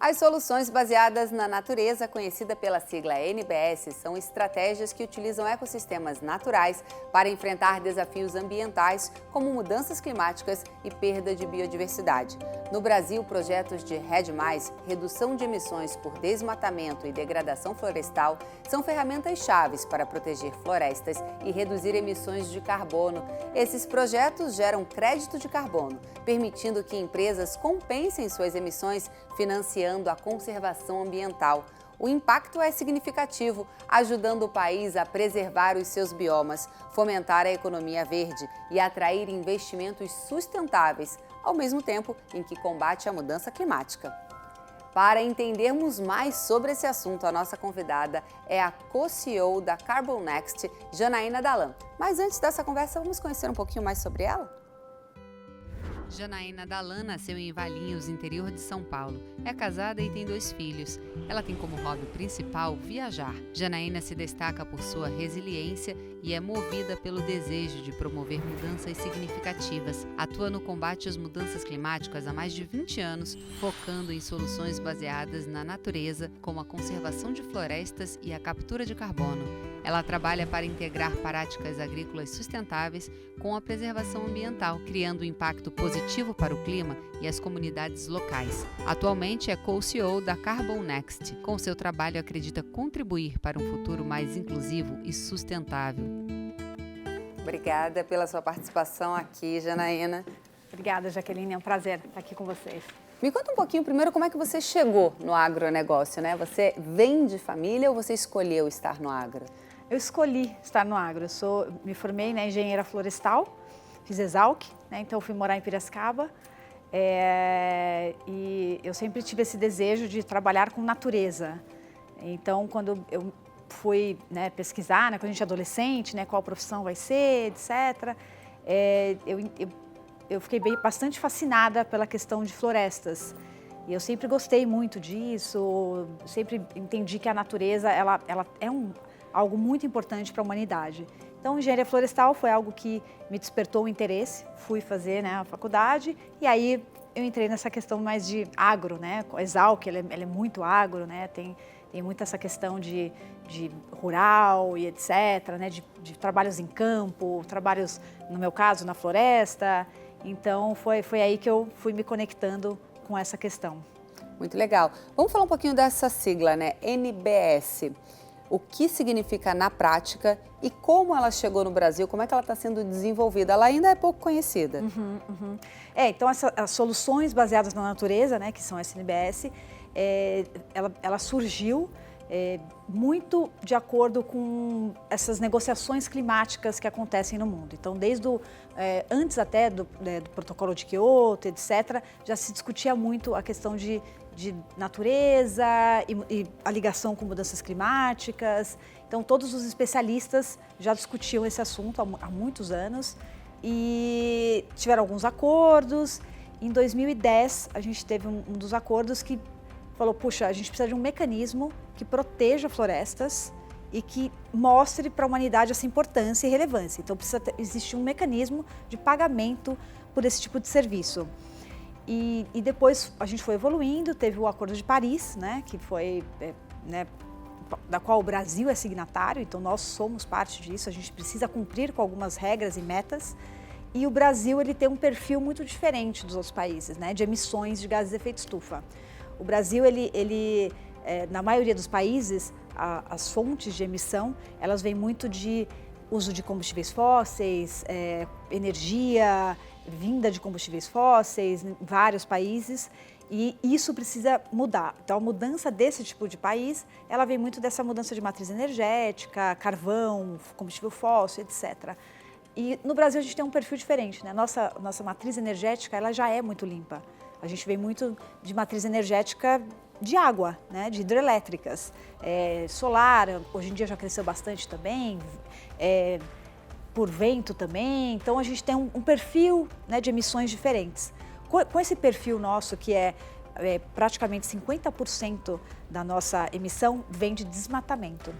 As soluções baseadas na natureza, conhecida pela sigla NBS, são estratégias que utilizam ecossistemas naturais para enfrentar desafios ambientais, como mudanças climáticas e perda de biodiversidade. No Brasil, projetos de REDD+, redução de emissões por desmatamento e degradação florestal, são ferramentas chaves para proteger florestas e reduzir emissões de carbono. Esses projetos geram crédito de carbono, permitindo que empresas compensem suas emissões, financiando a conservação ambiental. O impacto é significativo, ajudando o país a preservar os seus biomas, fomentar a economia verde e atrair investimentos sustentáveis, ao mesmo tempo em que combate a mudança climática. Para entendermos mais sobre esse assunto, a nossa convidada é a co-CEO da Carbon Next, Janaína Dalan. Mas antes dessa conversa, vamos conhecer um pouquinho mais sobre ela? Janaína Dalan nasceu em Valinhos, interior de São Paulo. É casada e tem 2 filhos. Ela tem como hobby principal viajar. Janaína se destaca por sua resiliência e é movida pelo desejo de promover mudanças significativas. Atua no combate às mudanças climáticas há mais de 20 anos, focando em soluções baseadas na natureza, como a conservação de florestas e a captura de carbono. Ela trabalha para integrar práticas agrícolas sustentáveis com a preservação ambiental, criando um impacto positivo para o clima e as comunidades locais. Atualmente é co-CEO da Carbon Next. Com seu trabalho, acredita contribuir para um futuro mais inclusivo e sustentável. Obrigada pela sua participação aqui, Janaína. Obrigada, Jaqueline. É um prazer estar aqui com vocês. Me conta um pouquinho primeiro como é que você chegou no agronegócio, né? Você vem de família ou você escolheu estar no agro? Eu escolhi estar no agro. Me formei na engenheira florestal, fiz Exalc, né? Então fui morar em Piracicaba. E eu sempre tive esse desejo de trabalhar com natureza. Então, quando eu fui, né, pesquisar, né, quando a gente é adolescente, né, qual profissão vai ser, etc., eu fiquei bastante fascinada pela questão de florestas. E eu sempre gostei muito disso, sempre entendi que a natureza ela é algo muito importante para a humanidade. Então, engenharia florestal foi algo que me despertou o interesse, fui fazer, né, a faculdade e aí eu entrei nessa questão mais de agro, né? A Exalc, ela é muito agro, né? Tem muito essa questão de rural e etc., né? De trabalhos em campo, trabalhos, no meu caso, na floresta. Então, foi aí que eu fui me conectando com essa questão. Muito legal. Vamos falar um pouquinho dessa sigla, né? NBS. O que significa na prática e como ela chegou no Brasil, como é que ela está sendo desenvolvida? Ela ainda é pouco conhecida. Então, as soluções baseadas na natureza, né, que são as NBS, ela surgiu muito de acordo com essas negociações climáticas que acontecem no mundo. Então, antes até do protocolo de Kyoto, etc., já se discutia muito a questão de natureza e a ligação com mudanças climáticas. Então, todos os especialistas já discutiam esse assunto há muitos anos e tiveram alguns acordos. Em 2010, a gente teve um dos acordos que falou, puxa, a gente precisa de um mecanismo que proteja florestas e que mostre para a humanidade essa importância e relevância. Então, precisa existir um mecanismo de pagamento por esse tipo de serviço. E depois a gente foi evoluindo, teve o Acordo de Paris, né, que foi, né, da qual o Brasil é signatário, então nós somos parte disso, a gente precisa cumprir com algumas regras e metas. E o Brasil ele tem um perfil muito diferente dos outros países, né, de emissões de gases de efeito estufa. O Brasil, na maioria dos países, as fontes de emissão, elas vêm muito de uso de combustíveis fósseis, energia vinda de combustíveis fósseis em vários países e isso precisa mudar. Então, a mudança desse tipo de país, ela vem muito dessa mudança de matriz energética, carvão, combustível fóssil, etc. E no Brasil a gente tem um perfil diferente, né? Nossa matriz energética, ela já é muito limpa. A gente vem muito de matriz energética de água, né? De hidrelétricas, solar, hoje em dia já cresceu bastante também, por vento também, então a gente tem um perfil, né, de emissões diferentes. Com esse perfil nosso, que é praticamente 50% da nossa emissão, vem de desmatamento.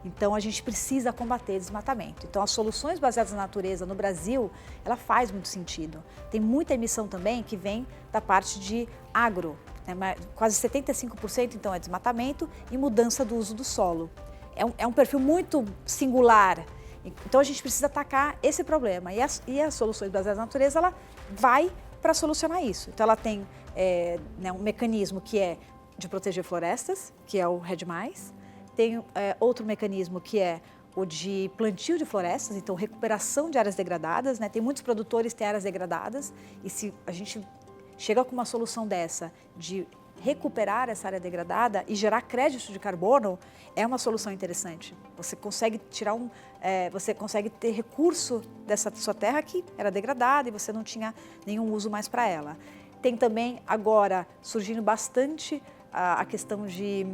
Então, a gente precisa combater desmatamento. Então, as soluções baseadas na natureza no Brasil, ela faz muito sentido. Tem muita emissão também que vem da parte de agro, né, quase 75% então é desmatamento e mudança do uso do solo. É um perfil muito singular, então a gente precisa atacar esse problema e as soluções baseadas na natureza, ela vai para solucionar isso. Então ela tem né, um mecanismo que é de proteger florestas, que é o REDD+, tem outro mecanismo que é o de plantio de florestas, então recuperação de áreas degradadas, né? Tem muitos produtores que têm áreas degradadas e se a gente chega com uma solução dessa de recuperar essa área degradada e gerar crédito de carbono, é uma solução interessante. Você consegue você consegue ter recurso dessa sua terra que era degradada e você não tinha nenhum uso mais para ela. Tem também agora surgindo bastante a questão de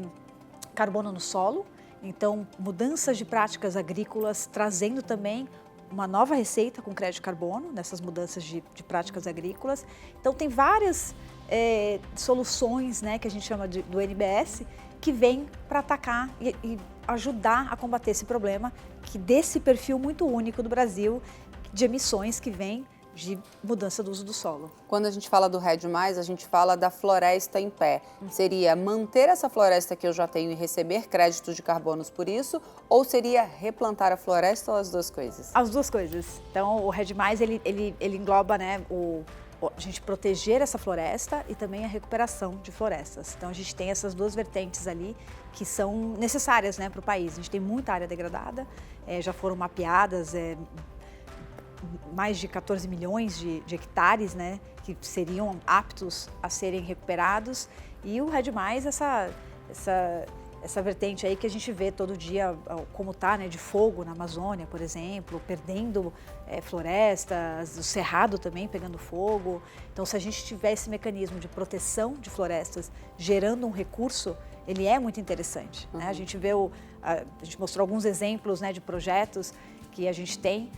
carbono no solo, então mudanças de práticas agrícolas trazendo também uma nova receita com crédito de carbono, nessas mudanças de práticas agrícolas. Então tem várias soluções, né, que a gente chama do NBS, que vem para atacar e ajudar a combater esse problema desse perfil muito único do Brasil de emissões que vem de mudança do uso do solo. Quando a gente fala do REDD+, a gente fala da floresta em pé. Seria manter essa floresta que eu já tenho e receber créditos de carbonos por isso, ou seria replantar a floresta ou as duas coisas? As duas coisas. Então o REDD+, ele engloba, né, a gente proteger essa floresta e também a recuperação de florestas. Então a gente tem essas duas vertentes ali que são necessárias, né, para o país. A gente tem muita área degradada, já foram mapeadas mais de 14 milhões de hectares, né, que seriam aptos a serem recuperados. E o REDD+, essa vertente aí que a gente vê todo dia como está, né, de fogo na Amazônia, por exemplo, perdendo florestas, o cerrado também pegando fogo. Então, se a gente tiver esse mecanismo de proteção de florestas gerando um recurso, ele é muito interessante. Né? A gente vê a gente mostrou alguns exemplos, né, de projetos que a gente tem.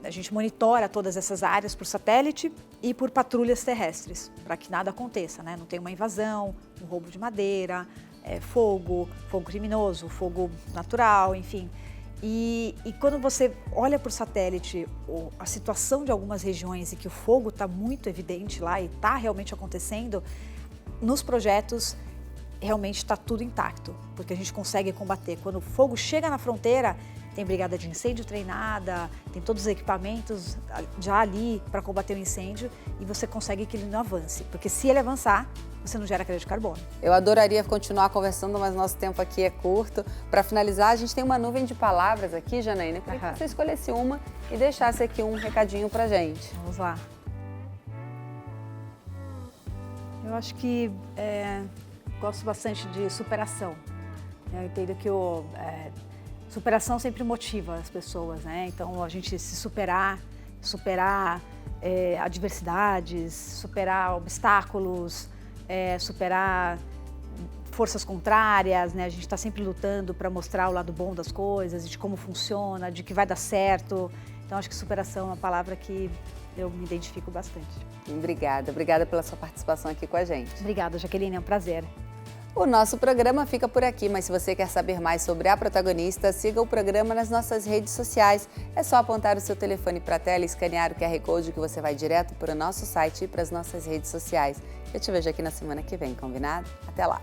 A gente monitora todas essas áreas por satélite e por patrulhas terrestres, para que nada aconteça, né? Não tenha uma invasão, um roubo de madeira, fogo criminoso, fogo natural, enfim. E quando você olha por satélite a situação de algumas regiões e que o fogo está muito evidente lá e está realmente acontecendo, nos projetos realmente está tudo intacto, porque a gente consegue combater. Quando o fogo chega na fronteira, tem brigada de incêndio treinada, tem todos os equipamentos já ali para combater o incêndio e você consegue que ele não avance, porque se ele avançar, você não gera crédito de carbono. Eu adoraria continuar conversando, mas nosso tempo aqui é curto. Para finalizar, a gente tem uma nuvem de palavras aqui, Janaína. Eu queria que você escolhesse uma e deixasse aqui um recadinho para gente. Vamos lá. Eu acho que gosto bastante de superação. Eu entendo que superação sempre motiva as pessoas, né? Então, a gente se superar adversidades, superar obstáculos, superar forças contrárias, né? A gente está sempre lutando para mostrar o lado bom das coisas, de como funciona, de que vai dar certo. Então, acho que superação é uma palavra que eu me identifico bastante. Obrigada pela sua participação aqui com a gente. Obrigada, Jaqueline, é um prazer. O nosso programa fica por aqui, mas se você quer saber mais sobre a protagonista, siga o programa nas nossas redes sociais. É só apontar o seu telefone para a tela e escanear o QR Code que você vai direto para o nosso site e para as nossas redes sociais. Eu te vejo aqui na semana que vem, combinado? Até lá!